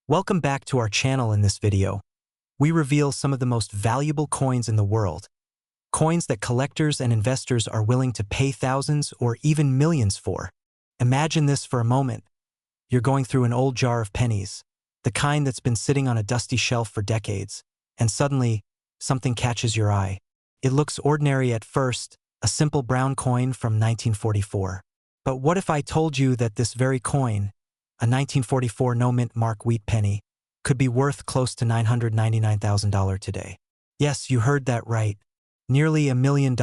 Welcome back to our channel. In this video, we reveal some of the most valuable coins in the world, coins that collectors and investors are willing to pay thousands or even millions for. Imagine this for a moment. You're going through an old jar of pennies, the kind that's been sitting on a dusty shelf for decades, and suddenly, something catches your eye. It looks ordinary at first, a simple brown coin from 1944. But what if I told you that this very coin, a 1944 no-mint mark wheat penny, could be worth close to $999,000 today? Yes, you heard that right. Nearly $1 million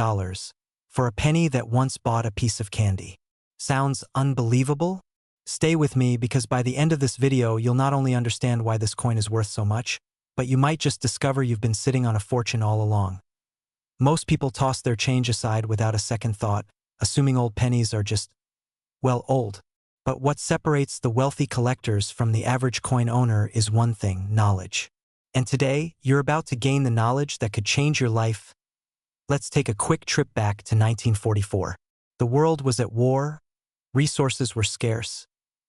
for a penny that once bought a piece of candy. Sounds unbelievable? Stay with me, because by the end of this video, you'll not only understand why this coin is worth so much, but you might just discover you've been sitting on a fortune all along. Most people toss their change aside without a second thought, assuming old pennies are just, well, old. But what separates the wealthy collectors from the average coin owner is one thing: knowledge. And today, you're about to gain the knowledge that could change your life. Let's take a quick trip back to 1944. The world was at war, resources were scarce,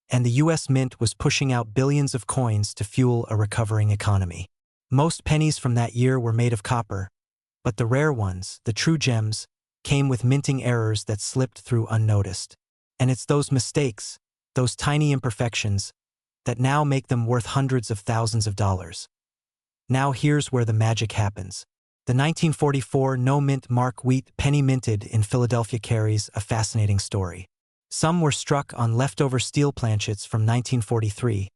and the US Mint was pushing out billions of coins to fuel a recovering economy. Most pennies from that year were made of copper, but the rare ones, the true gems, came with minting errors that slipped through unnoticed. And it's those mistakes, those tiny imperfections, that now make them worth hundreds of thousands of dollars. Now here's where the magic happens. The 1944 no-mint mark wheat penny minted in Philadelphia carries a fascinating story. Some were struck on leftover steel planchets from 1943,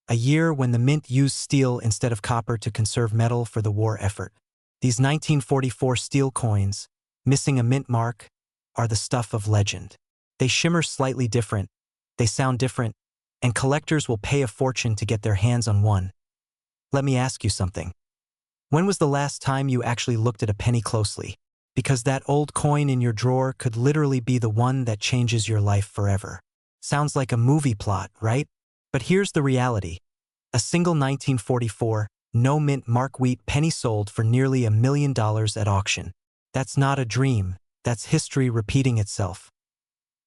a year when the mint used steel instead of copper to conserve metal for the war effort. These 1944 steel coins, missing a mint mark, are the stuff of legend. They shimmer slightly different, they sound different, and collectors will pay a fortune to get their hands on one. Let me ask you something. When was the last time you actually looked at a penny closely? Because that old coin in your drawer could literally be the one that changes your life forever. Sounds like a movie plot, right? But here's the reality. A single 1944 no-mint mark wheat penny sold for nearly $1 million at auction. That's not a dream, that's history repeating itself.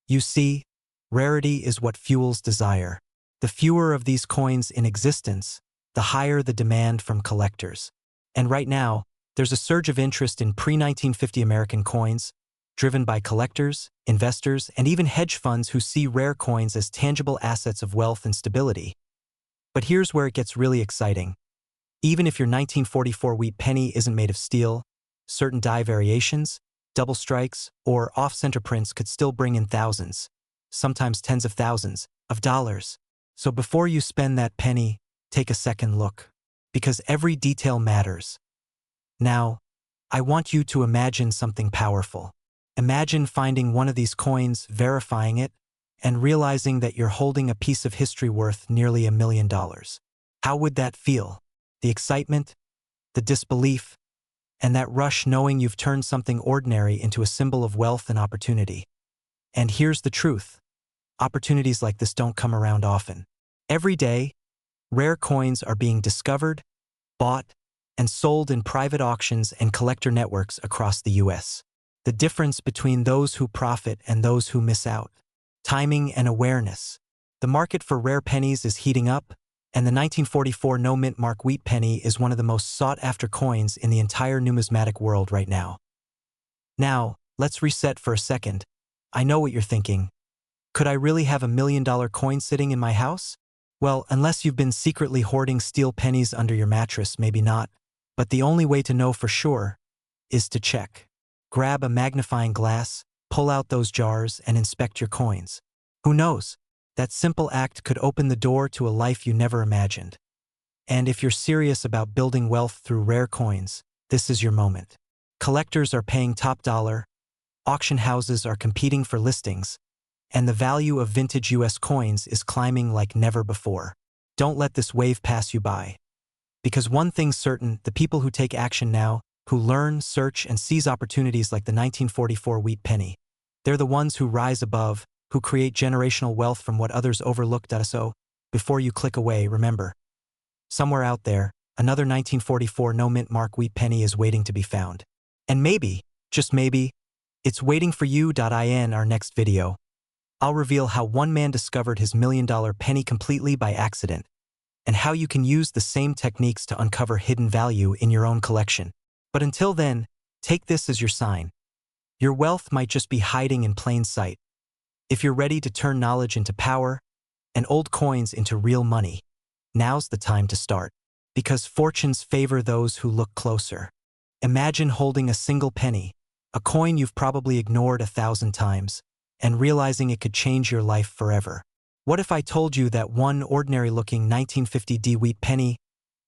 You see, rarity is what fuels desire. The fewer of these coins in existence, the higher the demand from collectors. And right now, there's a surge of interest in pre-1950 American coins, driven by collectors, investors, and even hedge funds who see rare coins as tangible assets of wealth and stability. But here's where it gets really exciting. Even if your 1944 wheat penny isn't made of steel, certain die variations, double strikes, or off-center prints could still bring in thousands, sometimes tens of thousands, of dollars. So before you spend that penny, take a second look, because every detail matters. Now, I want you to imagine something powerful. Imagine finding one of these coins, verifying it, and realizing that you're holding a piece of history worth nearly $1 million. How would that feel? The excitement, the disbelief, and that rush knowing you've turned something ordinary into a symbol of wealth and opportunity. And here's the truth. Opportunities like this don't come around often. Every day, rare coins are being discovered, bought, and sold in private auctions and collector networks across the US. The difference between those who profit and those who miss out. Timing and awareness. The market for rare pennies is heating up, and the 1944 no-mint mark wheat penny is one of the most sought-after coins in the entire numismatic world right now. Now, let's reset for a second. I know what you're thinking. Could I really have $1 million coin sitting in my house? Well, unless you've been secretly hoarding steel pennies under your mattress, maybe not. But the only way to know for sure is to check. Grab a magnifying glass, pull out those jars, and inspect your coins. Who knows? That simple act could open the door to a life you never imagined. And if you're serious about building wealth through rare coins, this is your moment. Collectors are paying top dollar, auction houses are competing for listings, and the value of vintage US coins is climbing like never before. Don't let this wave pass you by. Because one thing's certain: the people who take action now, who learn, search, and seize opportunities like the 1944 wheat penny, they're the ones who rise above, who create generational wealth from what others overlooked. So, before you click away, remember, somewhere out there, another 1944 no-mint mark wheat penny is waiting to be found. And maybe, just maybe, it's waiting for you. In our next video, I'll reveal how one man discovered his $1 million penny completely by accident. and how you can use the same techniques to uncover hidden value in your own collection. But until then, take this as your sign. Your wealth might just be hiding in plain sight. If you're ready to turn knowledge into power and old coins into real money, now's the time to start. Because fortunes favor those who look closer. Imagine holding a single penny, a coin you've probably ignored 1,000 times, and realizing it could change your life forever. What if I told you that one ordinary-looking 1950 wheat penny,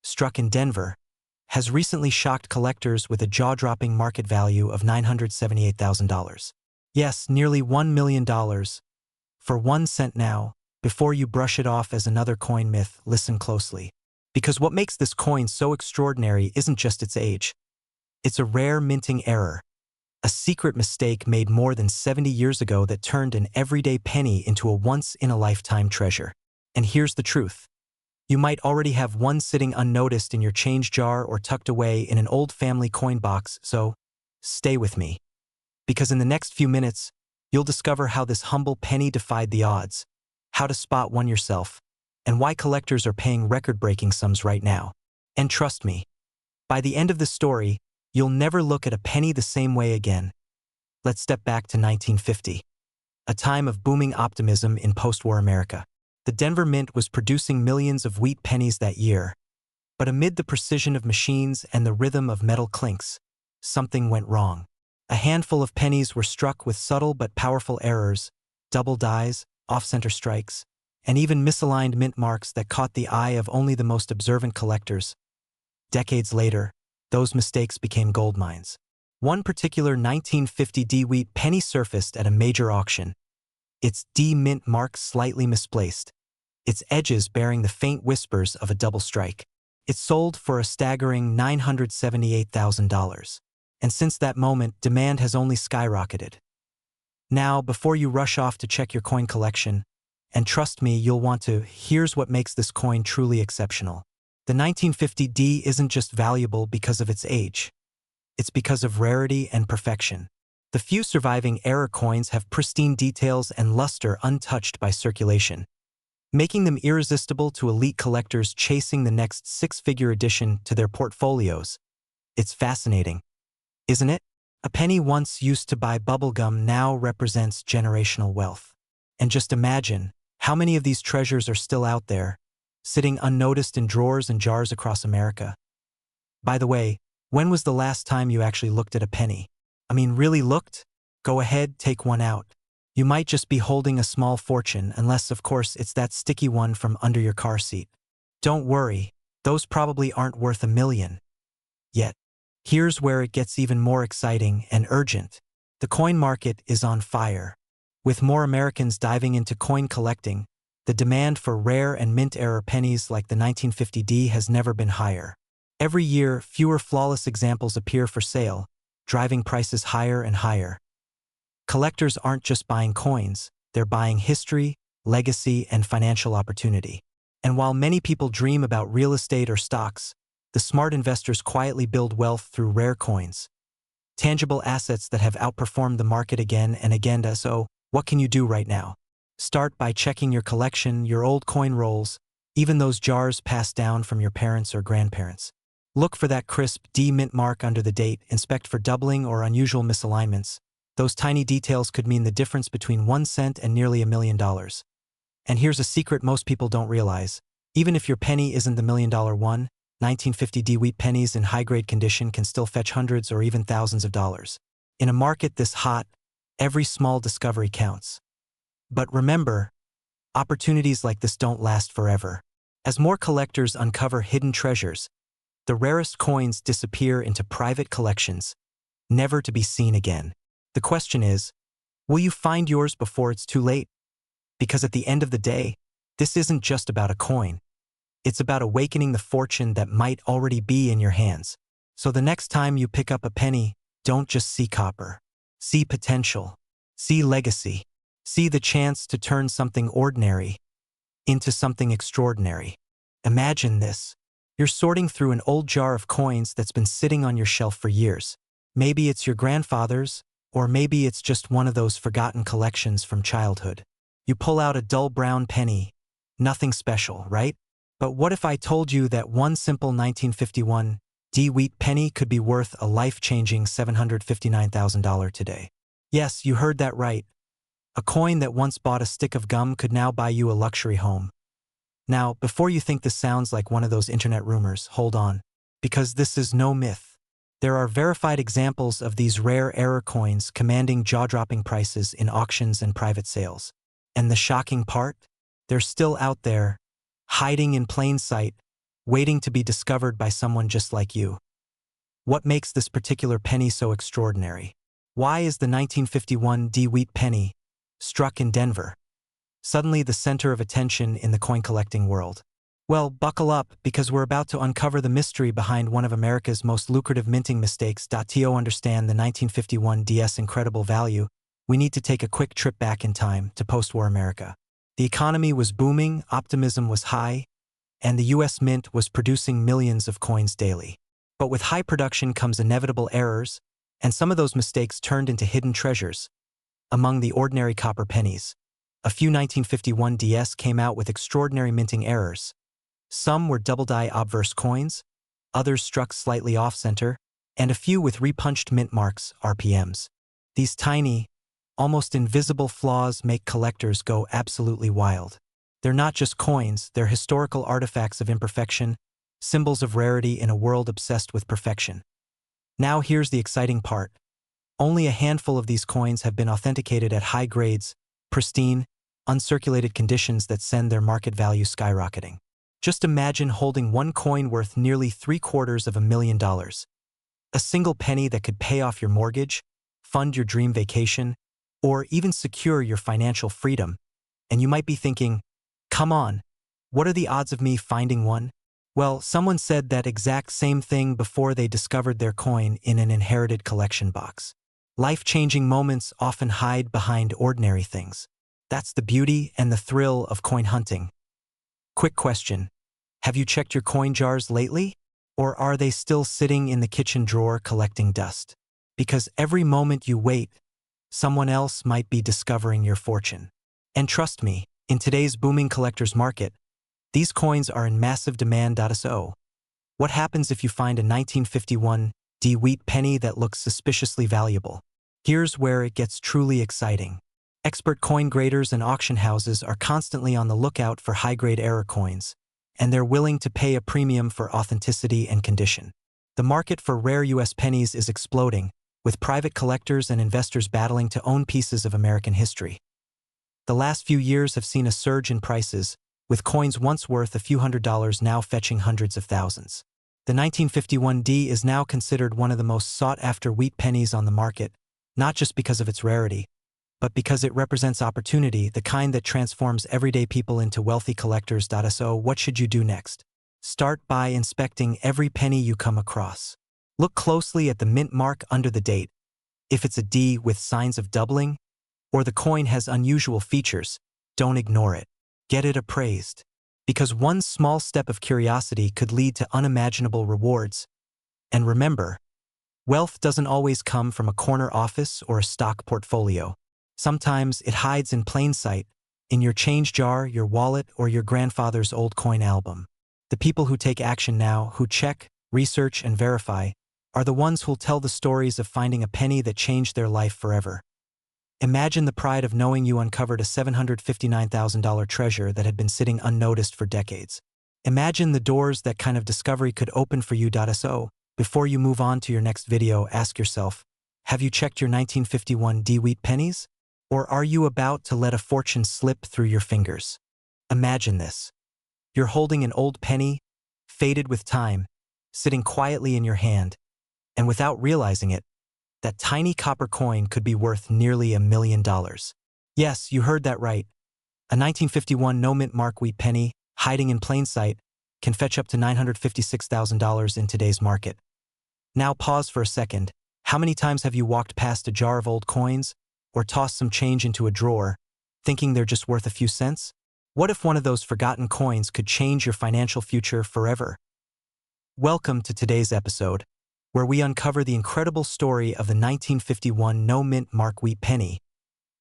struck in Denver, has recently shocked collectors with a jaw-dropping market value of $978,000? Yes, nearly $1 million. For 1 cent now. Before you brush it off as another coin myth, listen closely. Because what makes this coin so extraordinary isn't just its age. It's a rare minting error, a secret mistake made more than 70 years ago that turned an everyday penny into a once-in-a-lifetime treasure. And here's the truth. You might already have one sitting unnoticed in your change jar or tucked away in an old family coin box, so stay with me. Because in the next few minutes, you'll discover how this humble penny defied the odds, how to spot one yourself, and why collectors are paying record-breaking sums right now. And trust me, by the end of the story, you'll never look at a penny the same way again. Let's step back to 1950, a time of booming optimism in post-war America. The Denver Mint was producing millions of wheat pennies that year, but amid the precision of machines and the rhythm of metal clinks, something went wrong. A handful of pennies were struck with subtle but powerful errors, double dies, off-center strikes, and even misaligned mint marks that caught the eye of only the most observant collectors. Decades later, those mistakes became gold mines. One particular 1950 D wheat penny surfaced at a major auction, its D mint mark slightly misplaced, its edges bearing the faint whispers of a double strike. It sold for a staggering $978,000. And since that moment, demand has only skyrocketed. Now, before you rush off to check your coin collection, and trust me, you'll want to, here's what makes this coin truly exceptional. The 1950 D isn't just valuable because of its age. It's because of rarity and perfection. The few surviving error coins have pristine details and luster untouched by circulation, making them irresistible to elite collectors chasing the next six-figure addition to their portfolios. It's fascinating, isn't it? A penny once used to buy bubblegum now represents generational wealth. And just imagine how many of these treasures are still out there, sitting unnoticed in drawers and jars across America. By the way, when was the last time you actually looked at a penny? I mean, really looked? Go ahead, take one out. You might just be holding a small fortune, unless, of course, it's that sticky one from under your car seat. Don't worry, those probably aren't worth $1 million. Yet, here's where it gets even more exciting and urgent. The coin market is on fire. With more Americans diving into coin collecting, the demand for rare and mint-era pennies like the 1950 D has never been higher. Every year, fewer flawless examples appear for sale, driving prices higher and higher. Collectors aren't just buying coins, they're buying history, legacy, and financial opportunity. And while many people dream about real estate or stocks, the smart investors quietly build wealth through rare coins. Tangible assets that have outperformed the market again and again. So, what can you do right now? Start by checking your collection, your old coin rolls, even those jars passed down from your parents or grandparents. Look for that crisp D mint mark under the date, inspect for doubling or unusual misalignments. Those tiny details could mean the difference between 1 cent and nearly $1 million. And here's a secret most people don't realize. Even if your penny isn't the $1 million one, 1950 D wheat pennies in high-grade condition can still fetch hundreds or even thousands of dollars. In a market this hot, every small discovery counts. But remember, opportunities like this don't last forever. As more collectors uncover hidden treasures, the rarest coins disappear into private collections, never to be seen again. The question is, will you find yours before it's too late? Because at the end of the day, this isn't just about a coin. It's about awakening the fortune that might already be in your hands. So the next time you pick up a penny, don't just see copper. See potential. See legacy. See the chance to turn something ordinary into something extraordinary. Imagine this. You're sorting through an old jar of coins that's been sitting on your shelf for years. Maybe it's your grandfather's, or maybe it's just one of those forgotten collections from childhood. You pull out a dull brown penny. Nothing special, right? But what if I told you that one simple 1951 D wheat penny could be worth a life-changing $759,000 today? Yes, you heard that right. A coin that once bought a stick of gum could now buy you a luxury home. Now, before you think this sounds like one of those internet rumors, hold on, because this is no myth. There are verified examples of these rare error coins commanding jaw-dropping prices in auctions and private sales. And the shocking part? They're still out there, hiding in plain sight, waiting to be discovered by someone just like you. What makes this particular penny so extraordinary? Why is the 1951 D wheat penny struck in Denver suddenly the center of attention in the coin-collecting world? Well, buckle up, because we're about to uncover the mystery behind one of America's most lucrative minting mistakes. To understand the 1951 DS incredible value, we need to take a quick trip back in time to post-war America. The economy was booming, optimism was high, and the US Mint was producing millions of coins daily. But with high production comes inevitable errors, and some of those mistakes turned into hidden treasures. Among the ordinary copper pennies, a few 1951 DS came out with extraordinary minting errors. Some were double-die obverse coins, others struck slightly off-center, and a few with repunched mint marks, RPMs. These tiny, almost invisible flaws make collectors go absolutely wild. They're not just coins, they're historical artifacts of imperfection, symbols of rarity in a world obsessed with perfection. Now here's the exciting part. Only a handful of these coins have been authenticated at high grades, pristine, uncirculated conditions that send their market value skyrocketing. Just imagine holding one coin worth nearly $750,000. A single penny that could pay off your mortgage, fund your dream vacation, or even secure your financial freedom. And you might be thinking, come on, what are the odds of me finding one? Well, someone said that exact same thing before they discovered their coin in an inherited collection box. Life-changing moments often hide behind ordinary things. That's the beauty and the thrill of coin hunting. Quick question. Have you checked your coin jars lately? Or are they still sitting in the kitchen drawer collecting dust? Because every moment you wait, someone else might be discovering your fortune. And trust me, in today's booming collector's market, these coins are in massive demand. So, what happens if you find a 1951 D wheat penny that looks suspiciously valuable? Here's where it gets truly exciting. Expert coin graders and auction houses are constantly on the lookout for high-grade error coins, and they're willing to pay a premium for authenticity and condition. The market for rare US pennies is exploding, with private collectors and investors battling to own pieces of American history. The last few years have seen a surge in prices, with coins once worth a few $100s now fetching hundreds of thousands. The 1951 D is now considered one of the most sought-after wheat pennies on the market, not just because of its rarity, but because it represents opportunity, the kind that transforms everyday people into wealthy collectors. So, what should you do next? Start by inspecting every penny you come across. Look closely at the mint mark under the date. If it's a D with signs of doubling, or the coin has unusual features, don't ignore it. Get it appraised. Because one small step of curiosity could lead to unimaginable rewards. And remember, wealth doesn't always come from a corner office or a stock portfolio. Sometimes it hides in plain sight, in your change jar, your wallet, or your grandfather's old coin album. The people who take action now, who check, research, and verify, are the ones who'll tell the stories of finding a penny that changed their life forever. Imagine the pride of knowing you uncovered a $759,000 treasure that had been sitting unnoticed for decades. Imagine the doors that kind of discovery could open for you. So, before you move on to your next video, ask yourself, have you checked your 1951 D wheat pennies? Or are you about to let a fortune slip through your fingers? Imagine this. You're holding an old penny, faded with time, sitting quietly in your hand, and without realizing it, that tiny copper coin could be worth nearly $1 million. Yes, you heard that right. A 1951 no-mint mark wheat penny, hiding in plain sight, can fetch up to $956,000 in today's market. Now pause for a second. How many times have you walked past a jar of old coins, or tossed some change into a drawer, thinking they're just worth a few cents? What if one of those forgotten coins could change your financial future forever? Welcome to today's episode, where we uncover the incredible story of the 1951 no-mint mark wheat penny,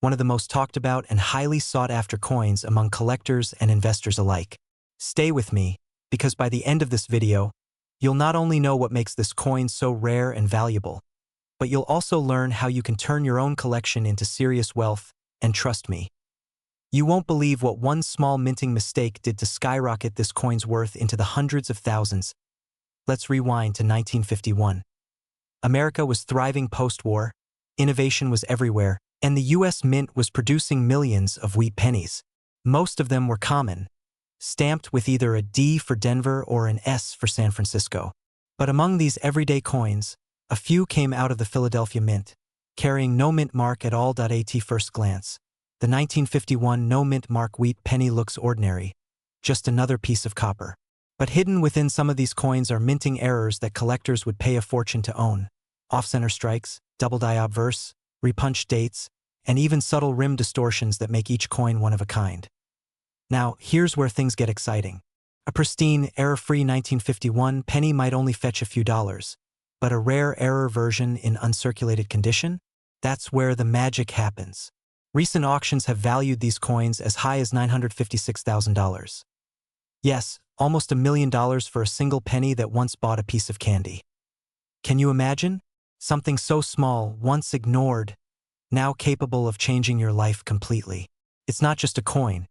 one of the most talked about and highly sought-after coins among collectors and investors alike. Stay with me, because by the end of this video, you'll not only know what makes this coin so rare and valuable, but you'll also learn how you can turn your own collection into serious wealth, and trust me, you won't believe what one small minting mistake did to skyrocket this coin's worth into the hundreds of thousands. Let's rewind to 1951. America was thriving post-war, innovation was everywhere, and the US Mint was producing millions of wheat pennies. Most of them were common, stamped with either a D for Denver or an S for San Francisco. But among these everyday coins, a few came out of the Philadelphia Mint, carrying no mint mark at all. At first glance, the 1951 no mint mark wheat penny looks ordinary, just another piece of copper. But hidden within some of these coins are minting errors that collectors would pay a fortune to own. Off-center strikes, double-die obverse, repunched dates, and even subtle rim distortions that make each coin one of a kind. Now, here's where things get exciting. A pristine, error-free 1951 penny might only fetch a few dollars, but a rare error version in uncirculated condition? That's where the magic happens. Recent auctions have valued these coins as high as $956,000. Yes, almost $1 million for a single penny that once bought a piece of candy. Can you imagine? Something so small, once ignored, now capable of changing your life completely. It's not just a coin.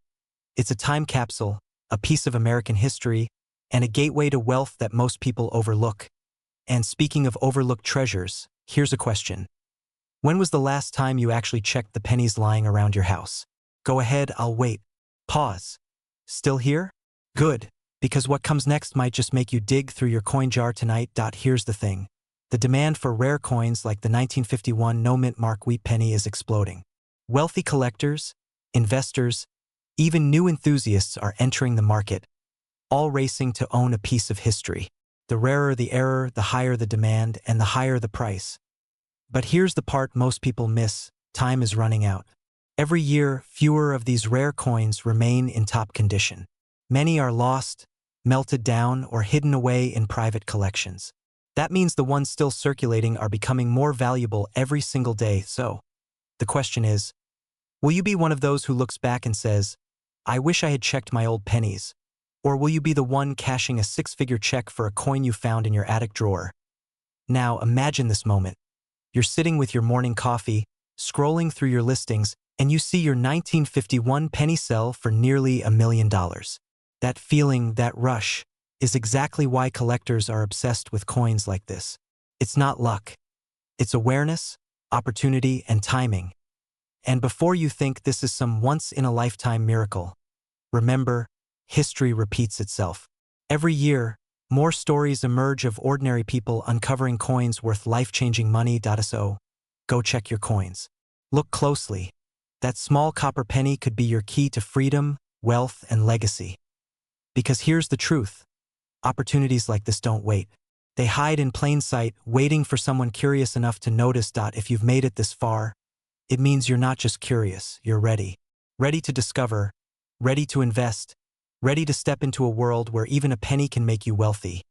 It's a time capsule, a piece of American history, and a gateway to wealth that most people overlook. And speaking of overlooked treasures, here's a question. When was the last time you actually checked the pennies lying around your house? Go ahead, I'll wait. Pause. Still here? Good, because what comes next might just make you dig through your coin jar tonight. Here's the thing. The demand for rare coins like the 1951 no mint mark wheat penny is exploding. Wealthy collectors, investors, even new enthusiasts are entering the market, all racing to own a piece of history. The rarer the error, the higher the demand, and the higher the price. But here's the part most people miss: time is running out. Every year, fewer of these rare coins remain in top condition. Many are lost, melted down, or hidden away in private collections. That means the ones still circulating are becoming more valuable every single day. So, the question is, will you be one of those who looks back and says, "I wish I had checked my old pennies"? Or will you be the one cashing a six-figure check for a coin you found in your attic drawer? Now, imagine this moment. You're sitting with your morning coffee, scrolling through your listings, and you see your 1951 penny sell for nearly $1 million. That feeling, that rush, is exactly why collectors are obsessed with coins like this. It's not luck. It's awareness, opportunity, and timing. And before you think this is some once-in-a-lifetime miracle, remember, history repeats itself. Every year, more stories emerge of ordinary people uncovering coins worth life-changing money. So, go check your coins. Look closely. That small copper penny could be your key to freedom, wealth, and legacy. Because here's the truth. Opportunities like this don't wait. They hide in plain sight, waiting for someone curious enough to notice. If you've made it this far, it means you're not just curious, you're ready. Ready to discover, ready to invest, ready to step into a world where even a penny can make you wealthy.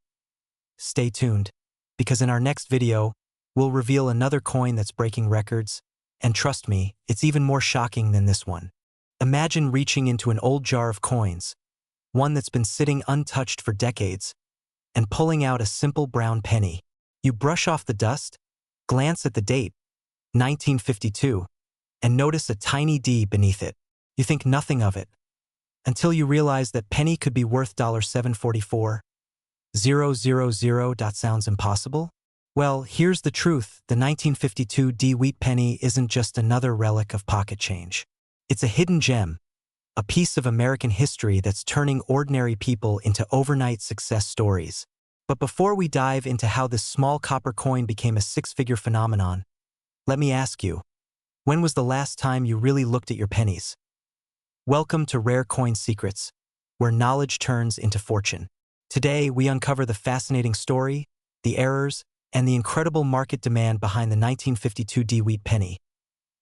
Stay tuned, because in our next video, we'll reveal another coin that's breaking records, and trust me, it's even more shocking than this one. Imagine reaching into an old jar of coins, one that's been sitting untouched for decades, and pulling out a simple brown penny. You brush off the dust, glance at the date, 1952, and notice a tiny D beneath it. You think nothing of it, until you realize that penny could be worth $744,000. Sounds impossible? Well, here's the truth. The 1952 D wheat penny isn't just another relic of pocket change. It's a hidden gem, a piece of American history that's turning ordinary people into overnight success stories. But before we dive into how this small copper coin became a six-figure phenomenon, let me ask you, when was the last time you really looked at your pennies? Welcome to Rare Coin Secrets, where knowledge turns into fortune. Today, we uncover the fascinating story, the errors, and the incredible market demand behind the 1952 D wheat penny,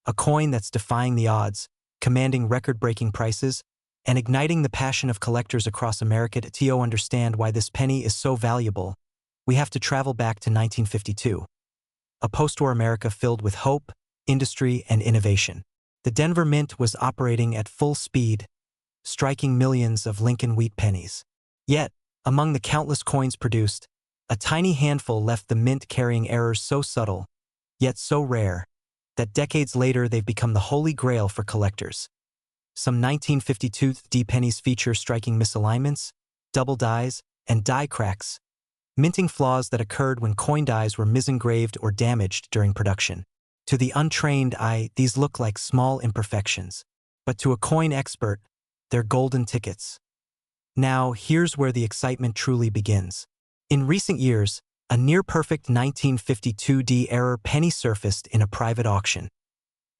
a coin that's defying the odds, commanding record-breaking prices, and igniting the passion of collectors across America. To understand why this penny is so valuable, we have to travel back to 1952, a post-war America filled with hope, industry, and innovation. The Denver Mint was operating at full speed, striking millions of Lincoln wheat pennies. Yet, Among the countless coins produced, a tiny handful left the mint carrying errors so subtle, yet so rare, that decades later they've become the holy grail for collectors. Some 1952 D pennies feature striking misalignments, double dies, and die cracks, minting flaws that occurred when coin dies were misengraved or damaged during production. To the untrained eye, these look like small imperfections, but to a coin expert, they're golden tickets. Now, here's where the excitement truly begins. In recent years, a near-perfect 1952 D error penny surfaced in a private auction.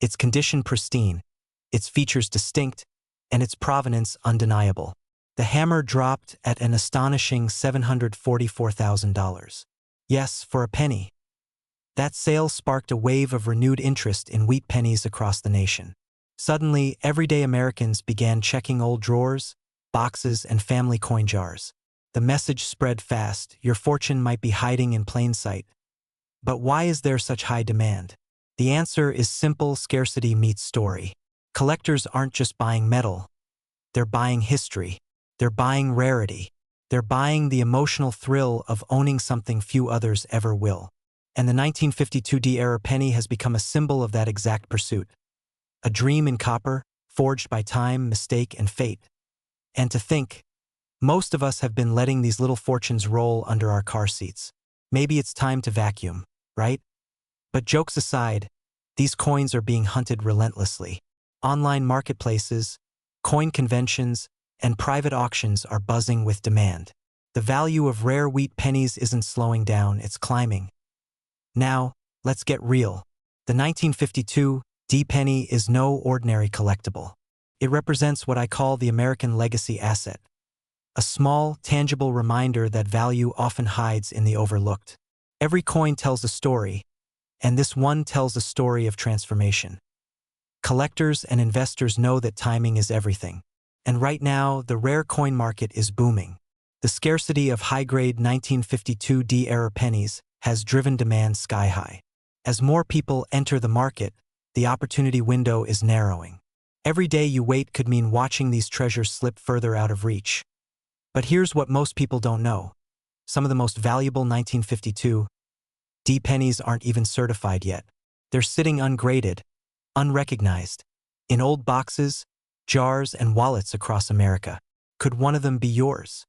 Its condition pristine, its features distinct, and its provenance undeniable. The hammer dropped at an astonishing $744,000. Yes, for a penny. That sale sparked a wave of renewed interest in wheat pennies across the nation. Suddenly, everyday Americans began checking old drawers, boxes, and family coin jars. The message spread fast: your fortune might be hiding in plain sight. But why is there such high demand? The answer is simple: scarcity meets story. Collectors aren't just buying metal. They're buying history. They're buying rarity. They're buying the emotional thrill of owning something few others ever will. And the 1952 D era penny has become a symbol of that exact pursuit. A dream in copper, forged by time, mistake, and fate. And to think, most of us have been letting these little fortunes roll under our car seats. Maybe it's time to vacuum, right? But jokes aside, these coins are being hunted relentlessly. Online marketplaces, coin conventions, and private auctions are buzzing with demand. The value of rare wheat pennies isn't slowing down, it's climbing. Now, let's get real. The 1952 D penny is no ordinary collectible. It represents what I call the American legacy asset. A small, tangible reminder that value often hides in the overlooked. Every coin tells a story, and this one tells a story of transformation. Collectors and investors know that timing is everything. And right now, the rare coin market is booming. The scarcity of high-grade 1952 D era pennies has driven demand sky high. As more people enter the market, the opportunity window is narrowing. Every day you wait could mean watching these treasures slip further out of reach. But here's what most people don't know. Some of the most valuable 1952 D pennies aren't even certified yet. They're sitting ungraded, unrecognized, in old boxes, jars, and wallets across America. Could one of them be yours?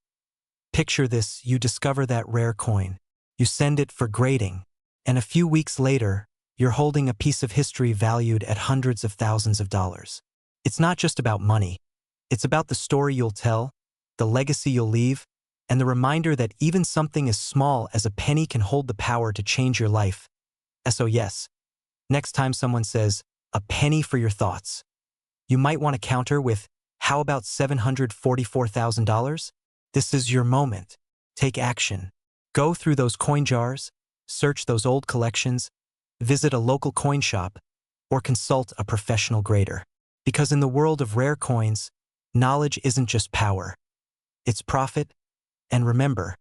Picture this: you discover that rare coin, you send it for grading, and a few weeks later, you're holding a piece of history valued at hundreds of thousands of dollars. It's not just about money. It's about the story you'll tell, the legacy you'll leave, and the reminder that even something as small as a penny can hold the power to change your life. So yes, next time someone says, "A penny for your thoughts," you might want to counter with, "How about $744,000? This is your moment. Take action." Go through those coin jars, search those old collections, visit a local coin shop, or consult a professional grader. Because in the world of rare coins, knowledge isn't just power. It's profit. And remember,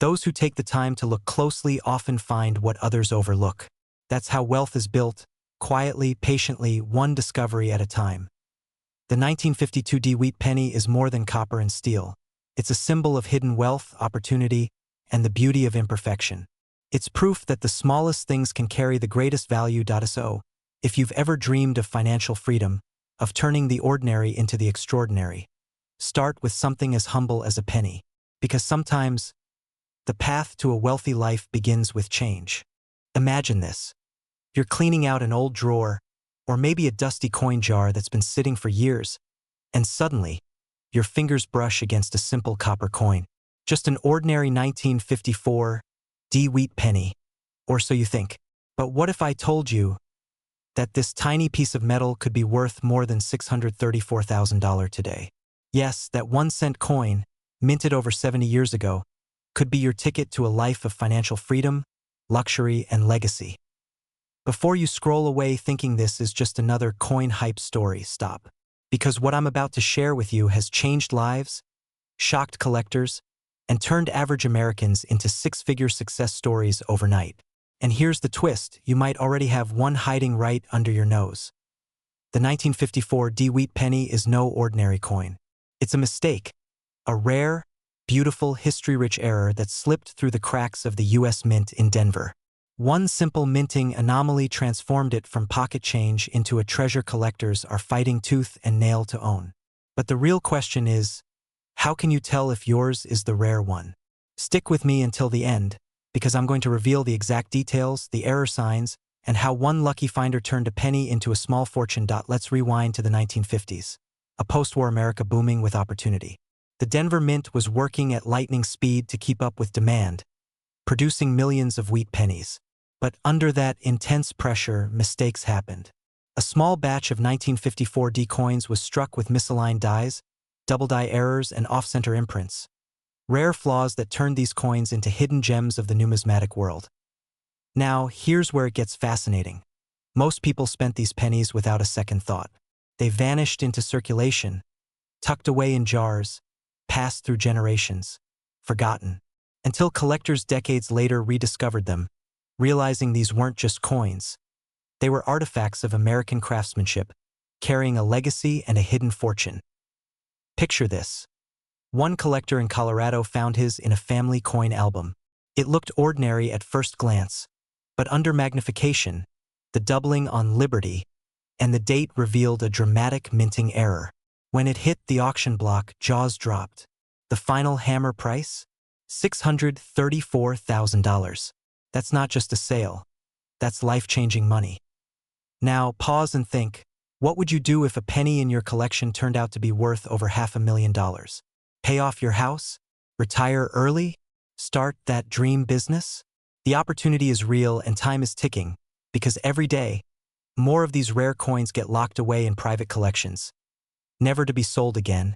those who take the time to look closely often find what others overlook. That's how wealth is built, quietly, patiently, one discovery at a time. The 1952 D wheat penny is more than copper and steel. It's a symbol of hidden wealth, opportunity, and the beauty of imperfection. It's proof that the smallest things can carry the greatest value. So, if you've ever dreamed of financial freedom, of turning the ordinary into the extraordinary, start with something as humble as a penny. Because sometimes, the path to a wealthy life begins with change. Imagine this. You're cleaning out an old drawer, or maybe a dusty coin jar that's been sitting for years, and suddenly, your fingers brush against a simple copper coin. Just an ordinary 1954 D wheat penny. Or so you think. But what if I told you that this tiny piece of metal could be worth more than $634,000 today? Yes, that 1-cent coin, minted over 70 years ago, could be your ticket to a life of financial freedom, luxury, and legacy. Before you scroll away thinking this is just another coin hype story, stop. Because what I'm about to share with you has changed lives, shocked collectors, and turned average Americans into six-figure success stories overnight. And here's the twist: you might already have one hiding right under your nose. The 1954 D wheat penny is no ordinary coin. It's a mistake, a rare, beautiful, history-rich error that slipped through the cracks of the U.S. Mint in Denver. One simple minting anomaly transformed it from pocket change into a treasure collectors are fighting tooth and nail to own. But the real question is, how can you tell if yours is the rare one? Stick with me until the end, because I'm going to reveal the exact details, the error signs, and how one lucky finder turned a penny into a small fortune. Let's rewind to the 1950s, a post-war America booming with opportunity. The Denver Mint was working at lightning speed to keep up with demand, producing millions of wheat pennies. But under that intense pressure, mistakes happened. A small batch of 1954 D coins was struck with misaligned dies, double-die errors, and off-center imprints. Rare flaws that turned these coins into hidden gems of the numismatic world. Now, here's where it gets fascinating. Most people spent these pennies without a second thought. They vanished into circulation, tucked away in jars, passed through generations, forgotten, until collectors decades later rediscovered them, realizing these weren't just coins. They were artifacts of American craftsmanship, carrying a legacy and a hidden fortune. Picture this. One collector in Colorado found his in a family coin album. It looked ordinary at first glance, but under magnification, the doubling on Liberty, and the date revealed a dramatic minting error. When it hit the auction block, jaws dropped. The final hammer price? $634,000. That's not just a sale. That's life-changing money. Now, pause and think, what would you do if a penny in your collection turned out to be worth over $500,000? Pay off your house? Retire early? Start that dream business? The opportunity is real and time is ticking, because every day, more of these rare coins get locked away in private collections, never to be sold again.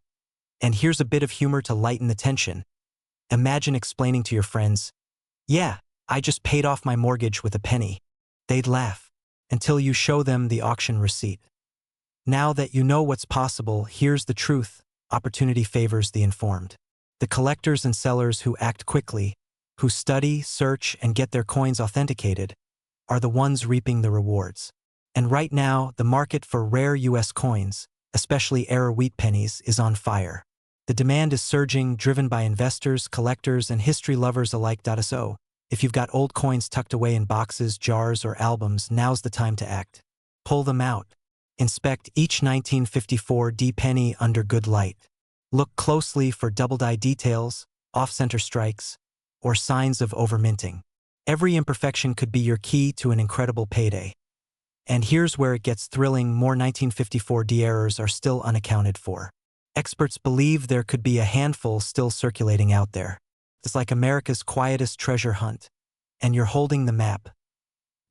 And here's a bit of humor to lighten the tension. Imagine explaining to your friends, "Yeah, I just paid off my mortgage with a penny." They'd laugh, until you show them the auction receipt. Now that you know what's possible, here's the truth. Opportunity favors the informed. The collectors and sellers who act quickly, who study, search, and get their coins authenticated, are the ones reaping the rewards. And right now, the market for rare U.S. coins, especially error wheat pennies, is on fire. The demand is surging, driven by investors, collectors, and history lovers alike. So, if you've got old coins tucked away in boxes, jars, or albums, now's the time to act. Pull them out. Inspect each 1954 D penny under good light. Look closely for double-die details, off-center strikes, or signs of overminting. Every imperfection could be your key to an incredible payday. And here's where it gets thrilling: more 1954 D errors are still unaccounted for. Experts believe there could be a handful still circulating out there. It's like America's quietest treasure hunt, and you're holding the map.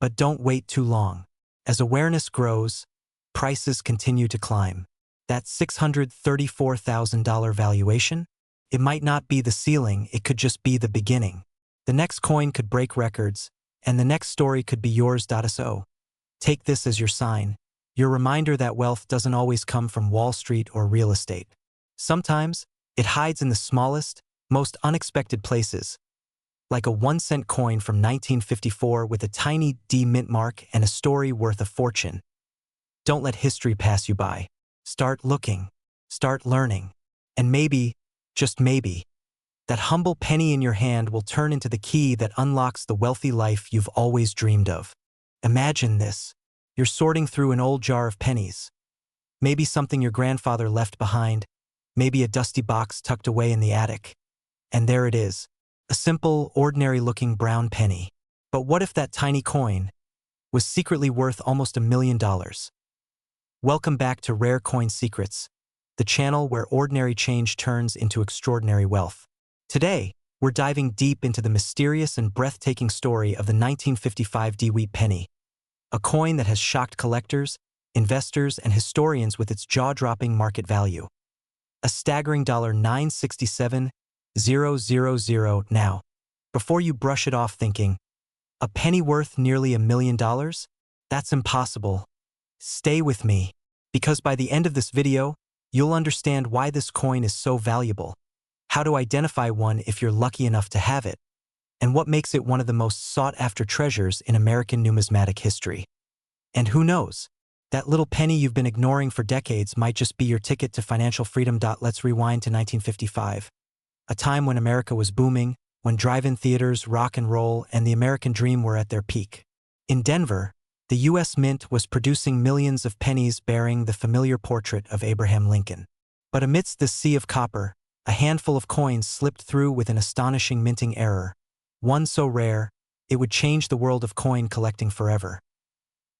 But don't wait too long. As awareness grows, prices continue to climb. That $634,000 valuation? It might not be the ceiling, it could just be the beginning. The next coin could break records, and the next story could be yours. So, take this as your sign, your reminder that wealth doesn't always come from Wall Street or real estate. Sometimes, it hides in the smallest, most unexpected places, like a 1-cent coin from 1954 with a tiny D mint mark and a story worth a fortune. Don't let history pass you by. Start looking, start learning, and maybe, just maybe, that humble penny in your hand will turn into the key that unlocks the wealthy life you've always dreamed of. Imagine this. You're sorting through an old jar of pennies. Maybe something your grandfather left behind, maybe a dusty box tucked away in the attic. And there it is, a simple, ordinary-looking brown penny. But what if that tiny coin was secretly worth almost $1 million? Welcome back to Rare Coin Secrets, the channel where ordinary change turns into extraordinary wealth. Today, we're diving deep into the mysterious and breathtaking story of the 1955 D wheat penny, a coin that has shocked collectors, investors, and historians with its jaw-dropping market value. A staggering $967,000 now. Before you brush it off thinking, a penny worth nearly $1 million? That's impossible. Stay with me, because by the end of this video, you'll understand why this coin is so valuable, how to identify one if you're lucky enough to have it, and what makes it one of the most sought-after treasures in American numismatic history. And who knows, that little penny you've been ignoring for decades might just be your ticket to financial freedom. Let's rewind to 1955. a time when America was booming, when drive-in theaters, rock and roll, and the American dream were at their peak. In Denver, the U.S. Mint was producing millions of pennies bearing the familiar portrait of Abraham Lincoln. But amidst this sea of copper, a handful of coins slipped through with an astonishing minting error, one so rare, it would change the world of coin collecting forever.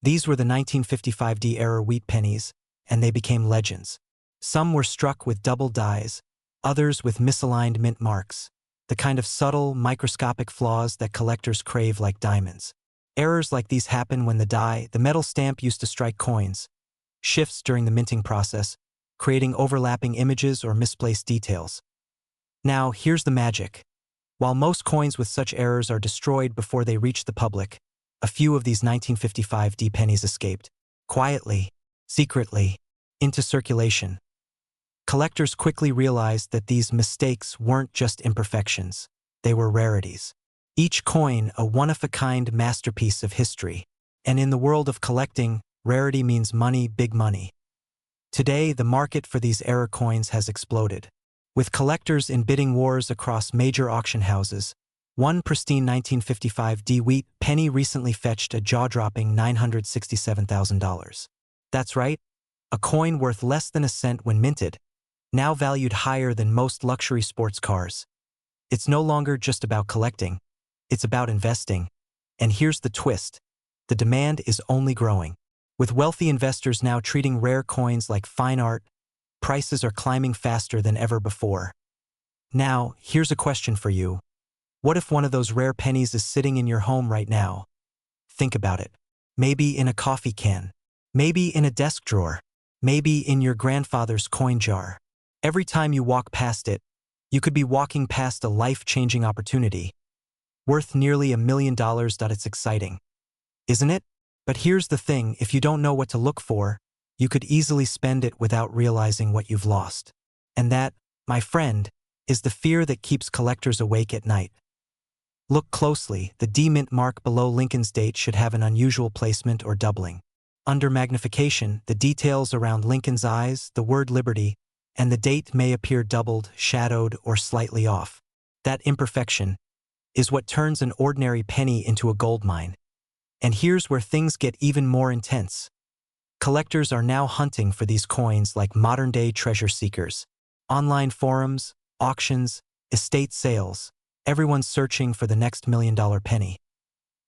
These were the 1955 D-era wheat pennies, and they became legends. Some were struck with double dies, others with misaligned mint marks, the kind of subtle, microscopic flaws that collectors crave like diamonds. Errors like these happen when the metal stamp used to strike coins, shifts during the minting process, creating overlapping images or misplaced details. Now, here's the magic. While most coins with such errors are destroyed before they reach the public, a few of these 1955 D pennies escaped, quietly, secretly, into circulation. Collectors quickly realized that these mistakes weren't just imperfections, they were rarities. Each coin a one-of-a-kind masterpiece of history. And in the world of collecting, rarity means money, big money. Today, the market for these error coins has exploded. With collectors in bidding wars across major auction houses, one pristine 1955 D wheat penny recently fetched a jaw-dropping $967,000. That's right, a coin worth less than a cent when minted, now valued higher than most luxury sports cars. It's no longer just about collecting, it's about investing. And here's the twist, the demand is only growing. With wealthy investors now treating rare coins like fine art, prices are climbing faster than ever before. Now, here's a question for you. What if one of those rare pennies is sitting in your home right now? Think about it. Maybe in a coffee can. Maybe in a desk drawer. Maybe in your grandfather's coin jar. Every time you walk past it, you could be walking past a life-changing opportunity, worth nearly $1 million. It's exciting, isn't it? But here's the thing, if you don't know what to look for, you could easily spend it without realizing what you've lost. And that, my friend, is the fear that keeps collectors awake at night. Look closely, the D mint mark below Lincoln's date should have an unusual placement or doubling. Under magnification, the details around Lincoln's eyes, the word liberty, and the date may appear doubled, shadowed, or slightly off. That imperfection is what turns an ordinary penny into a gold mine. And here's where things get even more intense. Collectors are now hunting for these coins like modern-day treasure seekers. Online forums, auctions, estate sales, everyone's searching for the next $1 million penny.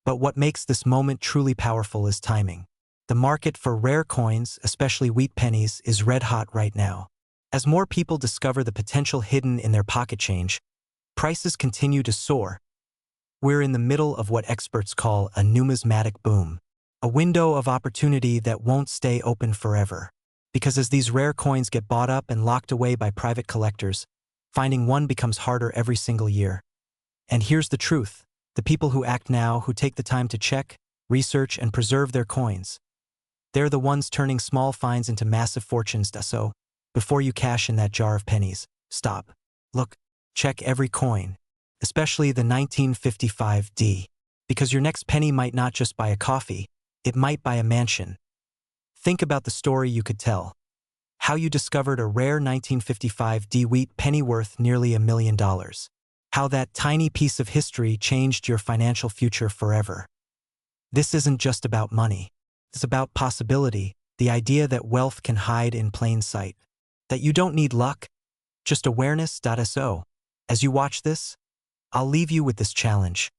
But what makes this moment truly powerful is timing. The market for rare coins, especially wheat pennies, is red-hot right now. As more people discover the potential hidden in their pocket change, prices continue to soar. We're in the middle of what experts call a numismatic boom, a window of opportunity that won't stay open forever. Because as these rare coins get bought up and locked away by private collectors, finding one becomes harder every single year. And here's the truth, the people who act now, who take the time to check, research, and preserve their coins, they're the ones turning small finds into massive fortunes. So, before you cash in that jar of pennies, stop, look, check every coin, especially the 1955 D, because your next penny might not just buy a coffee, it might buy a mansion. Think about the story you could tell. How you discovered a rare 1955 D wheat penny worth nearly $1 million. How that tiny piece of history changed your financial future forever. This isn't just about money. It's about possibility, the idea that wealth can hide in plain sight. That you don't need luck, just awareness. So, as you watch this, I'll leave you with this challenge.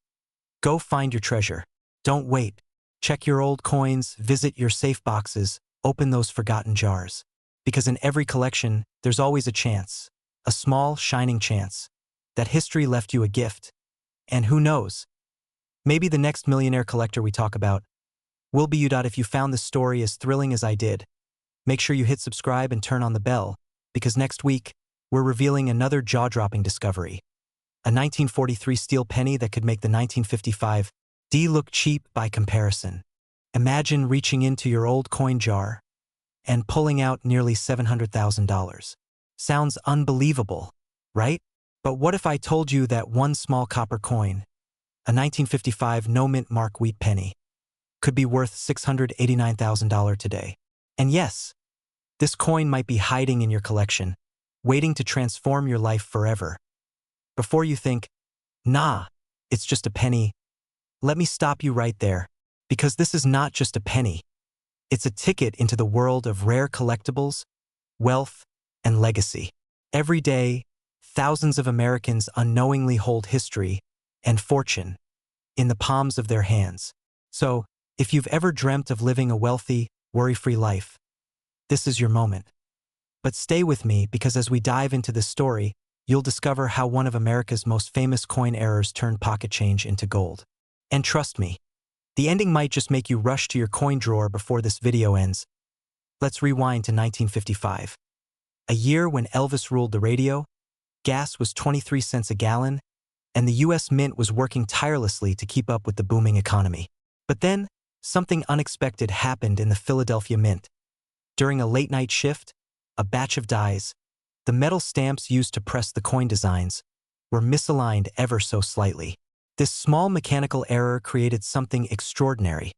Go find your treasure. Don't wait. Check your old coins, visit your safe boxes, open those forgotten jars. Because in every collection, there's always a chance, a small, shining chance, that history left you a gift. And who knows? Maybe the next millionaire collector we talk about will be you. If you found this story as thrilling as I did, make sure you hit subscribe and turn on the bell, because next week, we're revealing another jaw-dropping discovery. A 1943 steel penny that could make the 1955 D look cheap by comparison. Imagine reaching into your old coin jar and pulling out nearly $700,000. Sounds unbelievable, right? But what if I told you that one small copper coin, a 1955 no-mint mark wheat penny, could be worth $689,000 today? And yes, this coin might be hiding in your collection, waiting to transform your life forever. Before you think, nah, it's just a penny, let me stop you right there. Because this is not just a penny. It's a ticket into the world of rare collectibles, wealth, and legacy. Every day, thousands of Americans unknowingly hold history and fortune in the palms of their hands. So, if you've ever dreamt of living a wealthy, worry-free life, this is your moment. But stay with me because as we dive into this story, you'll discover how one of America's most famous coin errors turned pocket change into gold. And trust me, the ending might just make you rush to your coin drawer before this video ends. Let's rewind to 1955. A year when Elvis ruled the radio, gas was 23 cents a gallon, and the US Mint was working tirelessly to keep up with the booming economy. But then, something unexpected happened in the Philadelphia Mint. During a late-night shift, a batch of dies, the metal stamps used to press the coin designs, were misaligned ever so slightly. This small mechanical error created something extraordinary.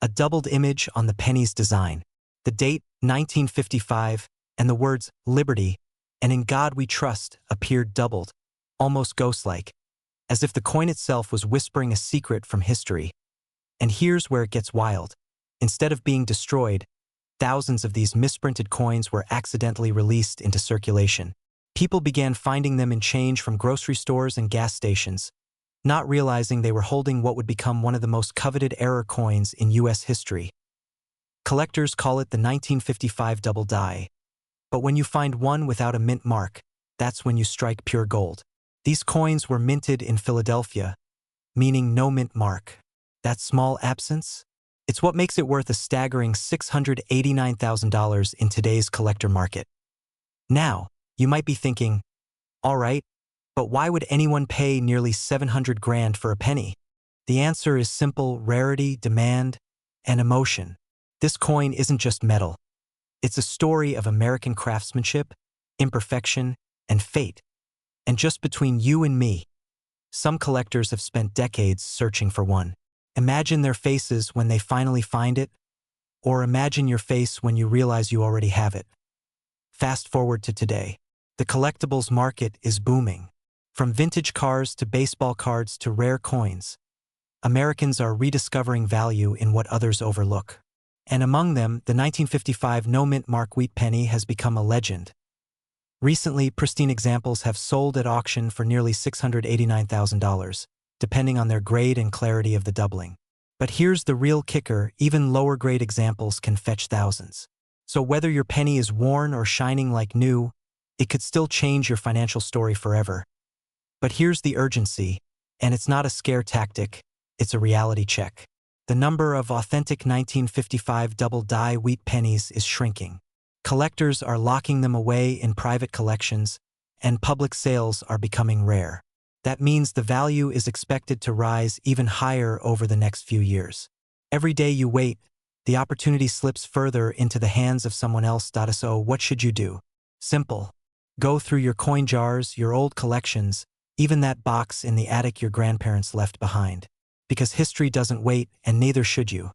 A doubled image on the penny's design. The date, 1955, and the words, Liberty, and In God We Trust, appeared doubled, almost ghost-like, as if the coin itself was whispering a secret from history. And here's where it gets wild. Instead of being destroyed, thousands of these misprinted coins were accidentally released into circulation. People began finding them in change from grocery stores and gas stations, not realizing they were holding what would become one of the most coveted error coins in US history. Collectors call it the 1955 double die. But when you find one without a mint mark, that's when you strike pure gold. These coins were minted in Philadelphia, meaning no mint mark. That small absence? It's what makes it worth a staggering $689,000 in today's collector market. Now, you might be thinking, all right, but why would anyone pay nearly $700,000 for a penny? The answer is simple: rarity, demand, and emotion. This coin isn't just metal. It's a story of American craftsmanship, imperfection, and fate. And just between you and me, some collectors have spent decades searching for one. Imagine their faces when they finally find it, or imagine your face when you realize you already have it. Fast forward to today. The collectibles market is booming. From vintage cars to baseball cards to rare coins, Americans are rediscovering value in what others overlook. And among them, the 1955 no-mint mark wheat penny has become a legend. Recently, pristine examples have sold at auction for nearly $689,000, depending on their grade and clarity of the doubling. But here's the real kicker: even lower-grade examples can fetch thousands. So whether your penny is worn or shining like new, it could still change your financial story forever. But here's the urgency, and it's not a scare tactic, it's a reality check. The number of authentic 1955 double-die wheat pennies is shrinking. Collectors are locking them away in private collections, and public sales are becoming rare. That means the value is expected to rise even higher over the next few years. Every day you wait, the opportunity slips further into the hands of someone else. So what should you do? Simple. Go through your coin jars, your old collections, even that box in the attic your grandparents left behind. Because history doesn't wait, and neither should you.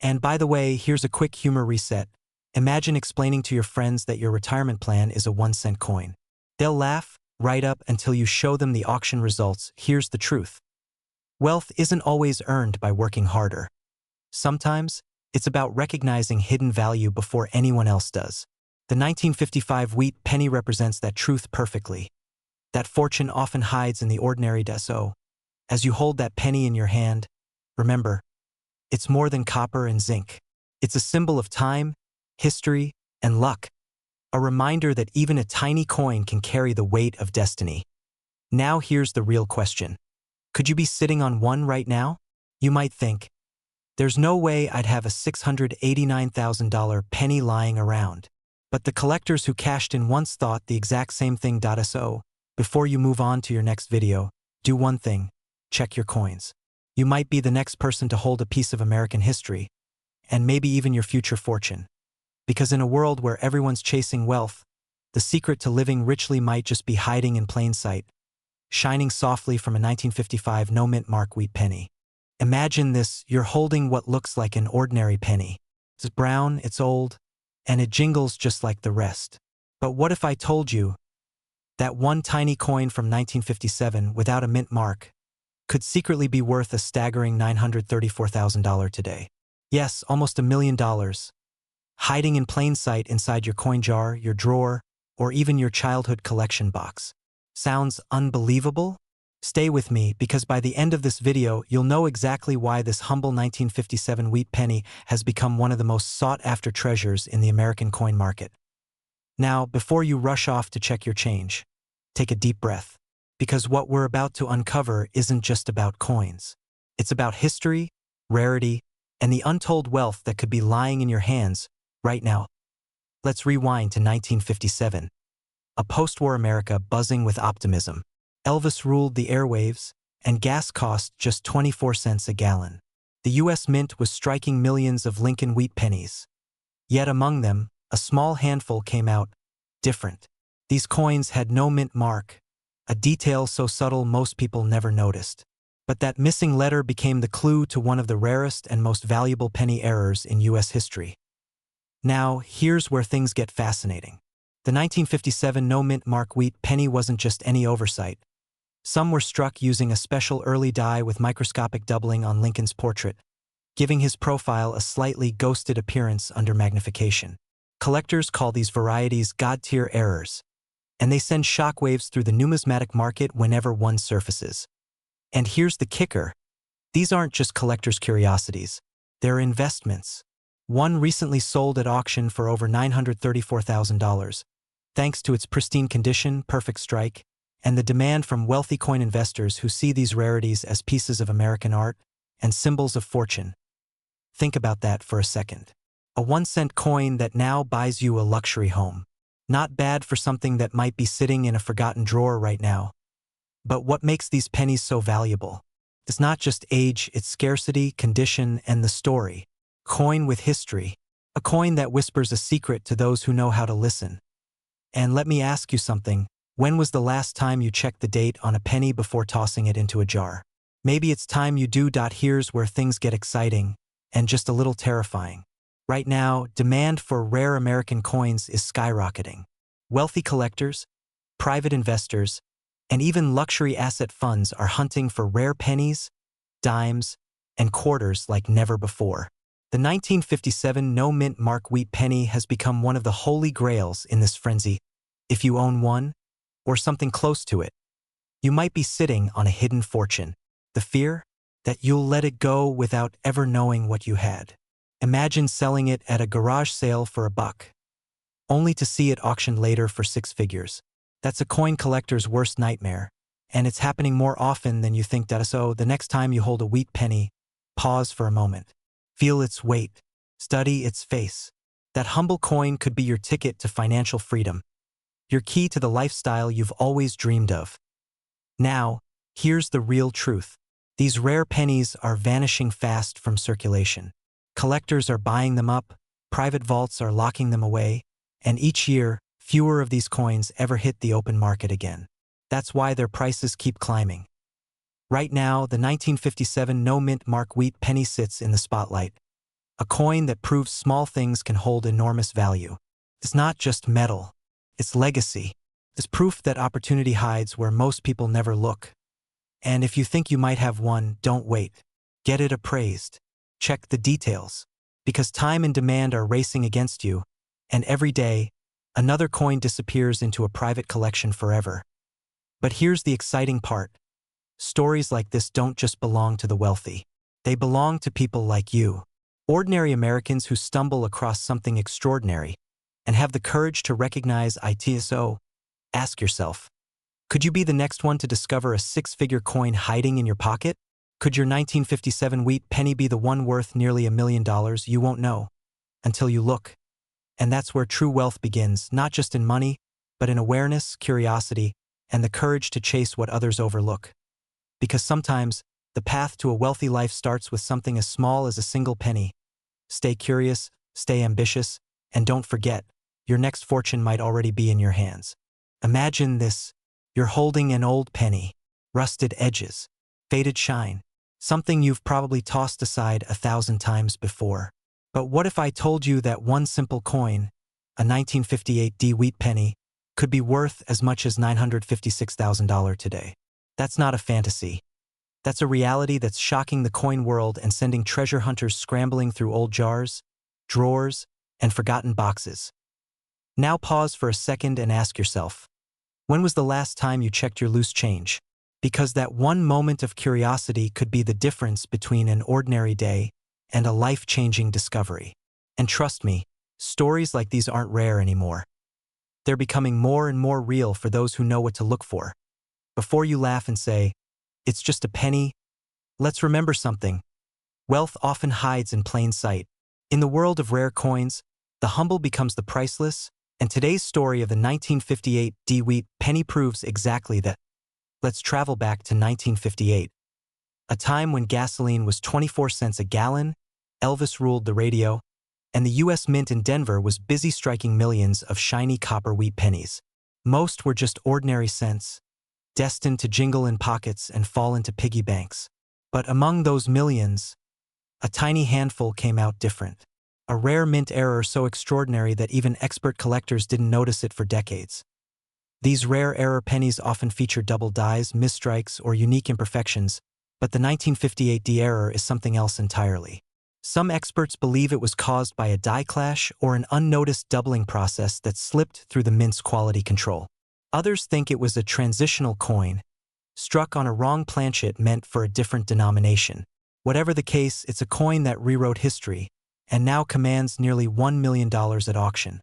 And by the way, here's a quick humor reset. Imagine explaining to your friends that your retirement plan is a 1-cent coin. They'll laugh right up until you show them the auction results. Here's the truth. Wealth isn't always earned by working harder. Sometimes, it's about recognizing hidden value before anyone else does. The 1955 wheat penny represents that truth perfectly. That fortune often hides in the ordinary. So, as you hold that penny in your hand, remember, it's more than copper and zinc. It's a symbol of time, history, and luck. A reminder that even a tiny coin can carry the weight of destiny. Now here's the real question. Could you be sitting on one right now? You might think, there's no way I'd have a $689,000 penny lying around. But the collectors who cashed in once thought the exact same thing. So, before you move on to your next video, do one thing: check your coins. You might be the next person to hold a piece of American history, and maybe even your future fortune. Because in a world where everyone's chasing wealth, the secret to living richly might just be hiding in plain sight, shining softly from a 1955 no-mint mark wheat penny. Imagine this: you're holding what looks like an ordinary penny. It's brown, it's old, and it jingles just like the rest. But what if I told you That one tiny coin from 1957 without a mint mark could secretly be worth a staggering $934,000 today. Yes, almost $1 million, hiding in plain sight inside your coin jar, your drawer, or even your childhood collection box. Sounds unbelievable? Stay with me, because by the end of this video, you'll know exactly why this humble 1957 wheat penny has become one of the most sought-after treasures in the American coin market. Now, before you rush off to check your change, take a deep breath, because what we're about to uncover isn't just about coins. It's about history, rarity, and the untold wealth that could be lying in your hands right now. Let's rewind to 1957, a post-war America buzzing with optimism. Elvis ruled the airwaves, and gas cost just 24 cents a gallon. The U.S. Mint was striking millions of Lincoln wheat pennies. Yet among them, a small handful came out different. These coins had no mint mark, a detail so subtle most people never noticed. But that missing letter became the clue to one of the rarest and most valuable penny errors in U.S. history. Now, here's where things get fascinating. The 1957 no mint mark wheat penny wasn't just any oversight. Some were struck using a special early dye with microscopic doubling on Lincoln's portrait, giving his profile a slightly ghosted appearance under magnification. Collectors call these varieties God-tier errors, and they send shockwaves through the numismatic market whenever one surfaces. And here's the kicker. These aren't just collectors' curiosities. They're investments. One recently sold at auction for over $934,000, thanks to its pristine condition, perfect strike, and the demand from wealthy coin investors who see these rarities as pieces of American art and symbols of fortune. Think about that for a second. A 1-cent coin that now buys you a luxury home. Not bad for something that might be sitting in a forgotten drawer right now. But what makes these pennies so valuable? It's not just age, it's scarcity, condition, and the story. Coin with history. A coin that whispers a secret to those who know how to listen. And let me ask you something. When was the last time you checked the date on a penny before tossing it into a jar? Maybe it's time you do. Here's where things get exciting and just a little terrifying. Right now, demand for rare American coins is skyrocketing. Wealthy collectors, private investors, and even luxury asset funds are hunting for rare pennies, dimes, and quarters like never before. The 1957 no mint mark wheat penny has become one of the holy grails in this frenzy. If you own one, or something close to it, you might be sitting on a hidden fortune. The fear? That you'll let it go without ever knowing what you had. Imagine selling it at a garage sale for $1, only to see it auctioned later for 6 figures. That's a coin collector's worst nightmare, and it's happening more often than you think. So the next time you hold a wheat penny, pause for a moment. Feel its weight. Study its face. That humble coin could be your ticket to financial freedom, your key to the lifestyle you've always dreamed of. Now, here's the real truth. These rare pennies are vanishing fast from circulation. Collectors are buying them up, private vaults are locking them away, and each year, fewer of these coins ever hit the open market again. That's why their prices keep climbing. Right now, the 1957 no mint mark wheat penny sits in the spotlight. A coin that proves small things can hold enormous value. It's not just metal. It's legacy. It's proof that opportunity hides where most people never look. And if you think you might have one, don't wait. Get it appraised. Check the details. Because time and demand are racing against you, and every day, another coin disappears into a private collection forever. But here's the exciting part. Stories like this don't just belong to the wealthy. They belong to people like you. Ordinary Americans who stumble across something extraordinary and have the courage to recognize it. So, ask yourself, could you be the next one to discover a 6-figure coin hiding in your pocket? Could your 1957 wheat penny be the one worth nearly $1 million? You won't know until you look. And that's where true wealth begins, not just in money, but in awareness, curiosity, and the courage to chase what others overlook. Because sometimes, the path to a wealthy life starts with something as small as a single penny. Stay curious, stay ambitious, and don't forget, your next fortune might already be in your hands. Imagine this. You're holding an old penny, rusted edges, faded shine, something you've probably tossed aside 1,000 times before. But what if I told you that one simple coin, a 1958 wheat penny, could be worth as much as $956,000 today. That's not a fantasy. That's a reality that's shocking the coin world and sending treasure hunters scrambling through old jars, drawers, and forgotten boxes. Now pause for a second and ask yourself, when was the last time you checked your loose change? Because that one moment of curiosity could be the difference between an ordinary day and a life-changing discovery. And trust me, stories like these aren't rare anymore. They're becoming more and more real for those who know what to look for. Before you laugh and say, "It's just a penny," let's remember something. Wealth often hides in plain sight. In the world of rare coins, the humble becomes the priceless, and today's story of the 1958 Wheat penny proves exactly that. Let's travel back to 1958, a time when gasoline was 24 cents a gallon, Elvis ruled the radio, and the U.S. Mint in Denver was busy striking millions of shiny copper wheat pennies. Most were just ordinary cents, destined to jingle in pockets and fall into piggy banks. But among those millions, a tiny handful came out different. A rare mint error so extraordinary that even expert collectors didn't notice it for decades. These rare error pennies often feature double dies, misstrikes, or unique imperfections, but the 1958 error is something else entirely. Some experts believe it was caused by a die clash or an unnoticed doubling process that slipped through the mint's quality control. Others think it was a transitional coin, struck on a wrong planchet meant for a different denomination. Whatever the case, it's a coin that rewrote history and now commands nearly $1 million at auction.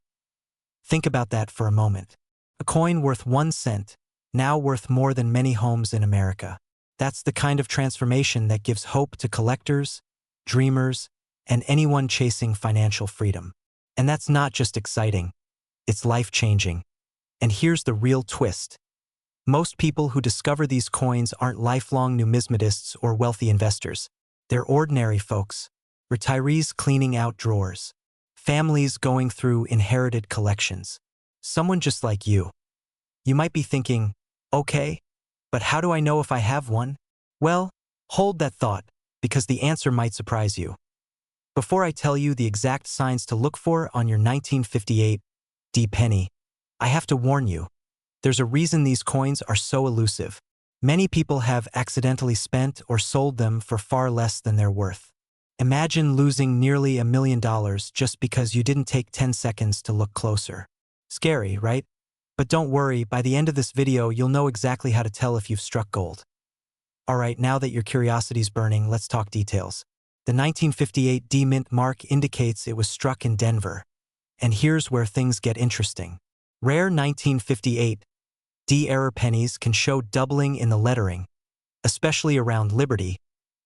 Think about that for a moment. A coin worth 1 cent, now worth more than many homes in America. That's the kind of transformation that gives hope to collectors, dreamers, and anyone chasing financial freedom. And that's not just exciting, it's life-changing. And here's the real twist. Most people who discover these coins aren't lifelong numismatists or wealthy investors. They're ordinary folks, retirees cleaning out drawers, families going through inherited collections. Someone just like you. You might be thinking, okay, but how do I know if I have one? Well, hold that thought, because the answer might surprise you. Before I tell you the exact signs to look for on your 1958 penny, I have to warn you. There's a reason these coins are so elusive. Many people have accidentally spent or sold them for far less than they're worth. Imagine losing nearly $1 million just because you didn't take 10 seconds to look closer. Scary, right? But don't worry, by the end of this video, you'll know exactly how to tell if you've struck gold. Alright, now that your curiosity's burning, let's talk details. The 1958 mint mark indicates it was struck in Denver. And here's where things get interesting. Rare 1958 error pennies can show doubling in the lettering, especially around Liberty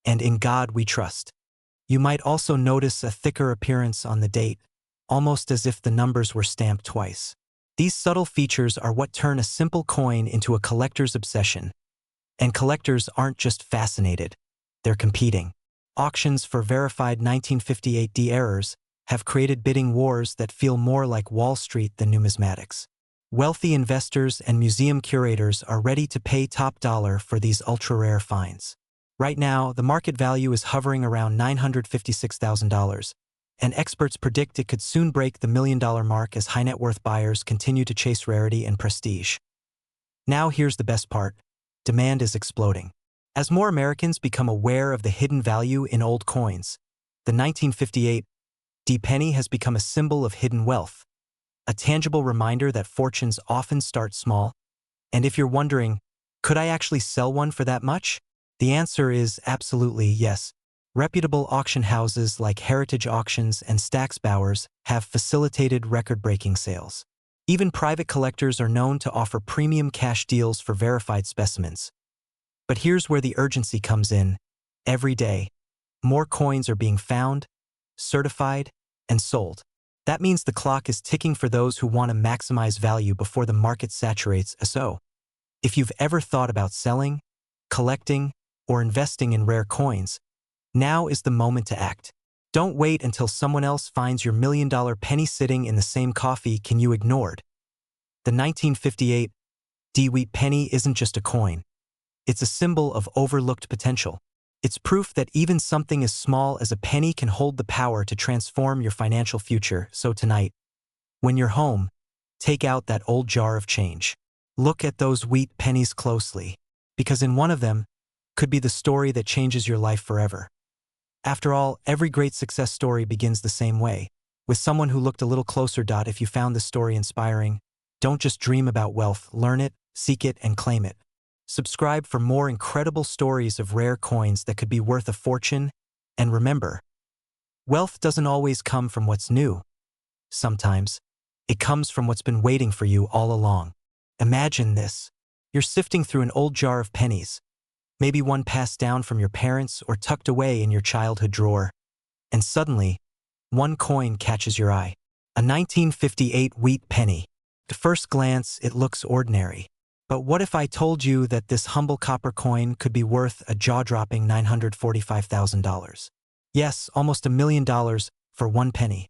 and In God We Trust. You might also notice a thicker appearance on the date, almost as if the numbers were stamped twice. These subtle features are what turn a simple coin into a collector's obsession. And collectors aren't just fascinated, they're competing. Auctions for verified 1958 errors have created bidding wars that feel more like Wall Street than numismatics. Wealthy investors and museum curators are ready to pay top dollar for these ultra-rare finds. Right now, the market value is hovering around $956,000, and experts predict it could soon break the $1 million mark as high-net-worth buyers continue to chase rarity and prestige. Now here's the best part. Demand is exploding. As more Americans become aware of the hidden value in old coins, the 1958 penny has become a symbol of hidden wealth, a tangible reminder that fortunes often start small. And if you're wondering, could I actually sell one for that much? The answer is absolutely yes. Reputable auction houses like Heritage Auctions and Stack's Bowers have facilitated record-breaking sales. Even private collectors are known to offer premium cash deals for verified specimens. But here's where the urgency comes in. Every day, more coins are being found, certified, and sold. That means the clock is ticking for those who want to maximize value before the market saturates. So, if you've ever thought about selling, collecting, or investing in rare coins, now is the moment to act. Don't wait until someone else finds your $1 million penny sitting in the same coffee can you ignored. The 1958 Wheat penny isn't just a coin. It's a symbol of overlooked potential. It's proof that even something as small as a penny can hold the power to transform your financial future. So tonight, when you're home, Take out that old jar of change. Look at those wheat pennies closely, because in one of them could be the story that changes your life forever. After all, every great success story begins the same way, with someone who looked a little closer. If you found this story inspiring, don't just dream about wealth, learn it, seek it, and claim it. Subscribe for more incredible stories of rare coins that could be worth a fortune, and remember, wealth doesn't always come from what's new. Sometimes, it comes from what's been waiting for you all along. Imagine this. You're sifting through an old jar of pennies, maybe one passed down from your parents or tucked away in your childhood drawer, and suddenly, one coin catches your eye. A 1958 wheat penny. At first glance, it looks ordinary. But what if I told you that this humble copper coin could be worth a jaw-dropping $945,000? Yes, almost $1 million for one penny.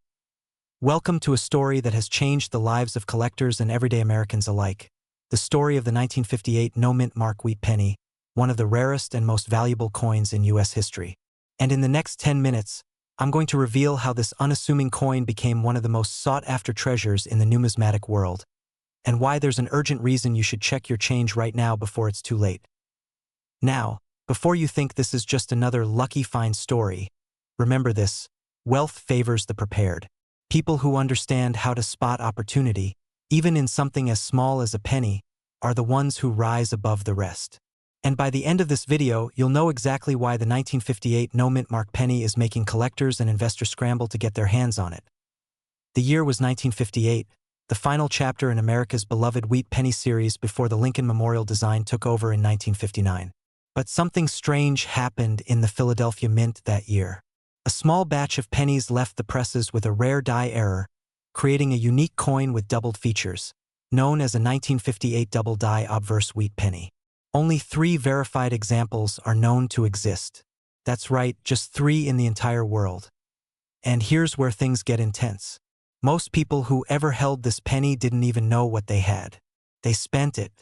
Welcome to a story that has changed the lives of collectors and everyday Americans alike. The story of the 1958 no-mint mark wheat penny, one of the rarest and most valuable coins in U.S. history. And in the next 10 minutes, I'm going to reveal how this unassuming coin became one of the most sought-after treasures in the numismatic world, and why there's an urgent reason you should check your change right now before it's too late. Now, before you think this is just another lucky find story, remember this: wealth favors the prepared. People who understand how to spot opportunity, even in something as small as a penny, are the ones who rise above the rest. And by the end of this video, you'll know exactly why the 1958 no-mint mark penny is making collectors and investors scramble to get their hands on it. The year was 1958, the final chapter in America's beloved Wheat Penny series before the Lincoln Memorial design took over in 1959. But something strange happened in the Philadelphia Mint that year. A small batch of pennies left the presses with a rare die error, creating a unique coin with doubled features, known as a 1958 double die obverse wheat penny. Only 3 verified examples are known to exist. That's right, just 3 in the entire world. And here's where things get intense. Most people who ever held this penny didn't even know what they had. They spent it,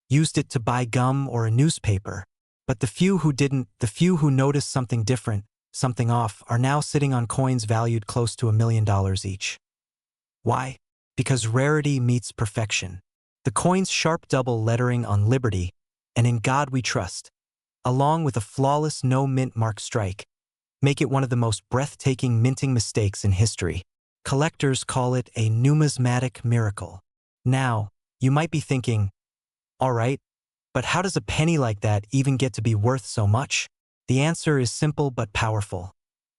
used it to buy gum or a newspaper. But the few who didn't, the few who noticed something different, something off, are now sitting on coins valued close to $1 million each. Why? Because rarity meets perfection. The coin's sharp double lettering on Liberty, and In God We Trust, along with a flawless no-mint mark strike, make it one of the most breathtaking minting mistakes in history. Collectors call it a numismatic miracle. Now, you might be thinking, all right, but how does a penny like that even get to be worth so much? The answer is simple but powerful: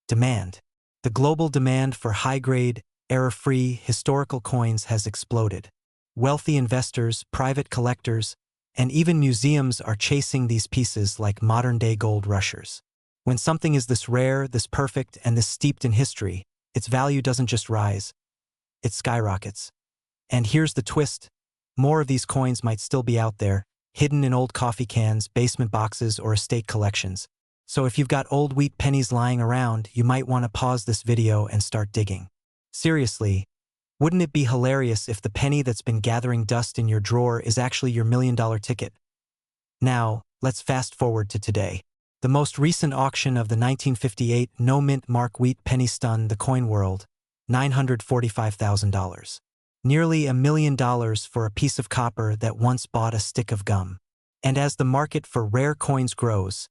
demand. The global demand for high-grade, error-free, historical coins has exploded. Wealthy investors, private collectors, and even museums are chasing these pieces like modern-day gold rushers. When something is this rare, this perfect, and this steeped in history, its value doesn't just rise, it skyrockets. And here's the twist: more of these coins might still be out there, hidden in old coffee cans, basement boxes, or estate collections. So if you've got old wheat pennies lying around, you might want to pause this video and start digging. Seriously, wouldn't it be hilarious if the penny that's been gathering dust in your drawer is actually your $1 million ticket? Now, let's fast forward to today. The most recent auction of the 1958 no-mint mark wheat penny stunned the coin world: $945,000. Nearly $1 million for a piece of copper that once bought a stick of gum. And as the market for rare coins grows,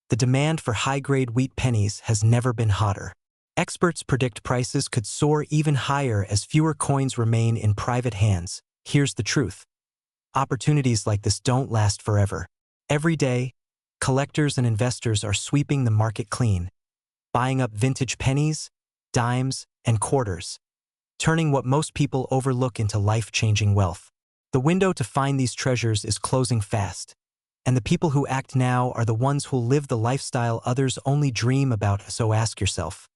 the demand for high-grade wheat pennies has never been hotter. Experts predict prices could soar even higher as fewer coins remain in private hands. Here's the truth: opportunities like this don't last forever. Every day, collectors and investors are sweeping the market clean, buying up vintage pennies, dimes, and quarters, turning what most people overlook into life-changing wealth. The window to find these treasures is closing fast, and the people who act now are the ones who'll live the lifestyle others only dream about. So ask yourself,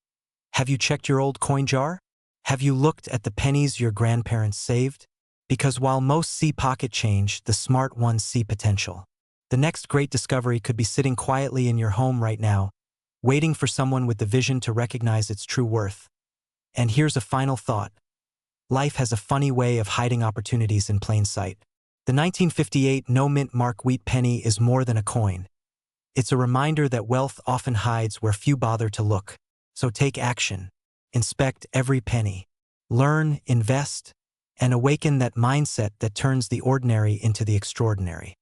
have you checked your old coin jar? Have you looked at the pennies your grandparents saved? Because while most see pocket change, the smart ones see potential. The next great discovery could be sitting quietly in your home right now, waiting for someone with the vision to recognize its true worth. And here's a final thought: life has a funny way of hiding opportunities in plain sight. The 1958 no-mint mark wheat penny is more than a coin. It's a reminder that wealth often hides where few bother to look. So take action. Inspect every penny. Learn, invest, and awaken that mindset that turns the ordinary into the extraordinary.